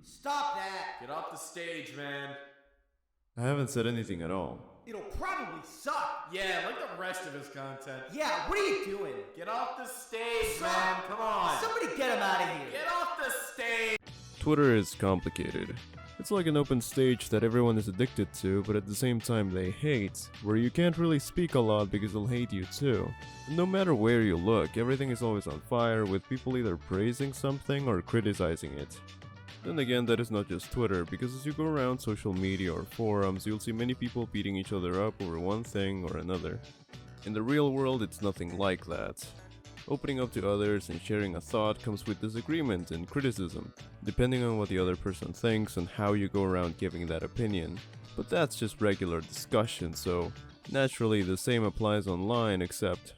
Stop that! Get off the stage, man. I haven't said anything at all. It'll probably suck! Yeah, like the rest of his content. Yeah, what are you doing? Get off the stage, Stop. man. Come on. Somebody get him out of here! Get off the stage. Twitter is complicated. It's like an open stage that everyone is addicted to, but at the same time they hate, where you can't really speak a lot because they'll hate you too. And no matter where you look, everything is always on fire, with people either praising something or criticizing it. Then again, that is not just Twitter, because as you go around social media or forums, you'll see many people beating each other up over one thing or another. In the real world, it's nothing like that. Opening up to others and sharing a thought comes with disagreement and criticism, depending on what the other person thinks and how you go around giving that opinion. But that's just regular discussion, so naturally the same applies online, except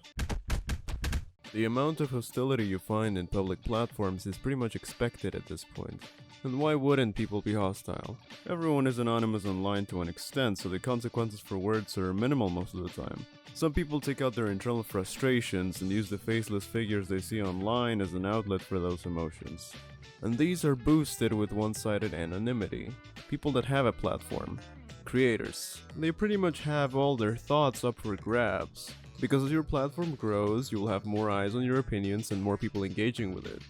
the amount of hostility you find in public platforms is pretty much expected at this point. And why wouldn't people be hostile? Everyone is anonymous online to an extent, so the consequences for words are minimal most of the time. Some people take out their internal frustrations and use the faceless figures they see online as an outlet for those emotions. And these are boosted with one-sided anonymity. People that have a platform, creators, they pretty much have all their thoughts up for grabs. Because as your platform grows, you'll have more eyes on your opinions and more people engaging with it.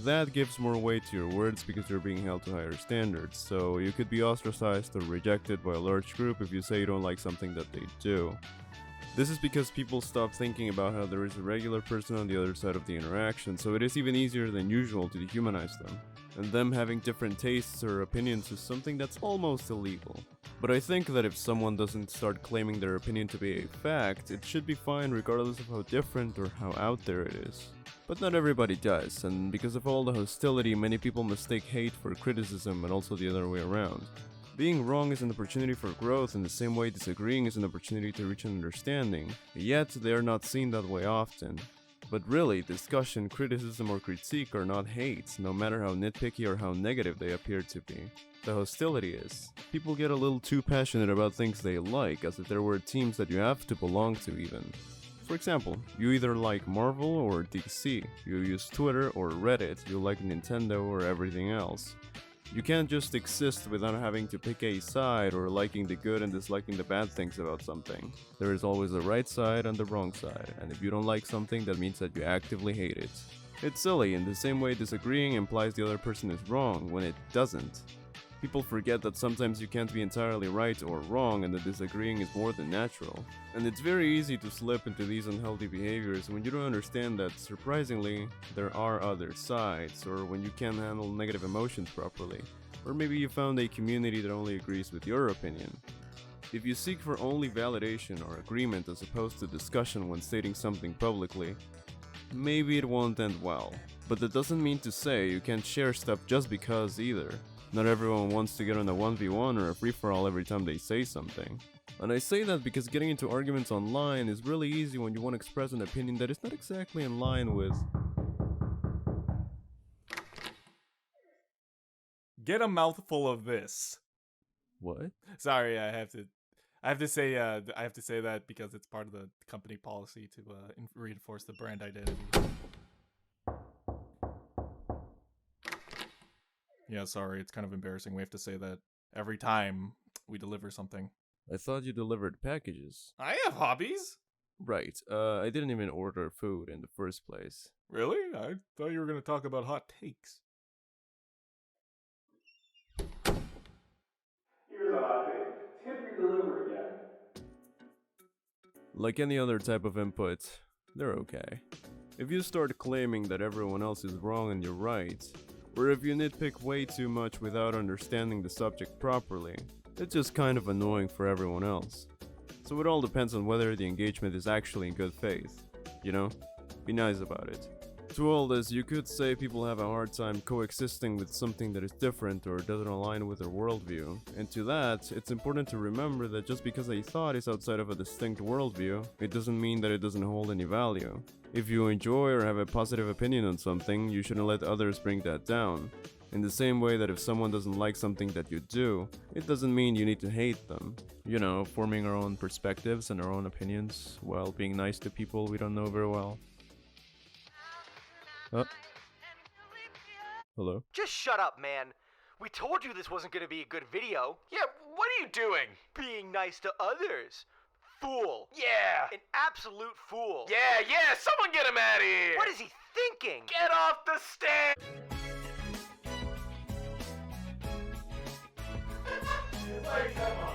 That gives more weight to your words because you're being held to higher standards, so you could be ostracized or rejected by a large group if you say you don't like something that they do. This is because people stop thinking about how there is a regular person on the other side of the interaction, so it is even easier than usual to dehumanize them. And them having different tastes or opinions is something that's almost illegal. But I think that if someone doesn't start claiming their opinion to be a fact, it should be fine regardless of how different or how out there it is. But not everybody does, and because of all the hostility, many people mistake hate for criticism and also the other way around. Being wrong is an opportunity for growth in the same way disagreeing is an opportunity to reach an understanding, yet they are not seen that way often. But really, discussion, criticism, or critique are not hate, no matter how nitpicky or how negative they appear to be. The hostility is. People get a little too passionate about things they like, as if there were teams that you have to belong to even. For example, you either like Marvel or DC, you use Twitter or Reddit, you like Nintendo or everything else. You can't just exist without having to pick a side or liking the good and disliking the bad things about something. There is always the right side and the wrong side, and if you don't like something, that means that you actively hate it. It's silly, in the same way disagreeing implies the other person is wrong, when it doesn't. People forget that sometimes you can't be entirely right or wrong and that disagreeing is more than natural. And it's very easy to slip into these unhealthy behaviors when you don't understand that, surprisingly, there are other sides, or when you can't handle negative emotions properly, or maybe you found a community that only agrees with your opinion. If you seek for only validation or agreement as opposed to discussion when stating something publicly, maybe it won't end well. But that doesn't mean to say you can't share stuff just because either. Not everyone wants to get on a 1v1 or a free-for-all every time they say something. And I say that because getting into arguments online is really easy when you want to express an opinion that is not exactly in line with... Get a mouthful of this. What? Sorry, I have to say that because it's part of the company policy to reinforce the brand identity. Yeah, sorry, it's kind of embarrassing. We have to say that every time we deliver something. I thought you delivered packages. I have hobbies. Right, I didn't even order food in the first place. Really? I thought you were going to talk about hot takes. Here's a hot take. Tip your delivery guy. Like any other type of input, they're okay. If you start claiming that everyone else is wrong and you're right, or if you nitpick way too much without understanding the subject properly, it's just kind of annoying for everyone else. So it all depends on whether the engagement is actually in good faith. You know? Be nice about it. To all this, you could say people have a hard time coexisting with something that is different or doesn't align with their worldview. And to that, it's important to remember that just because a thought is outside of a distinct worldview, it doesn't mean that it doesn't hold any value. If you enjoy or have a positive opinion on something, you shouldn't let others bring that down. In the same way that if someone doesn't like something that you do, it doesn't mean you need to hate them. You know, forming our own perspectives and our own opinions while being nice to people we don't know very well. Hello? Just shut up, man. We told you this wasn't gonna be a good video. Yeah, what are you doing? Being nice to others. Fool. Yeah. An absolute fool. Yeah, someone get him out of here. What is he thinking? Get off the stage. Like, come on.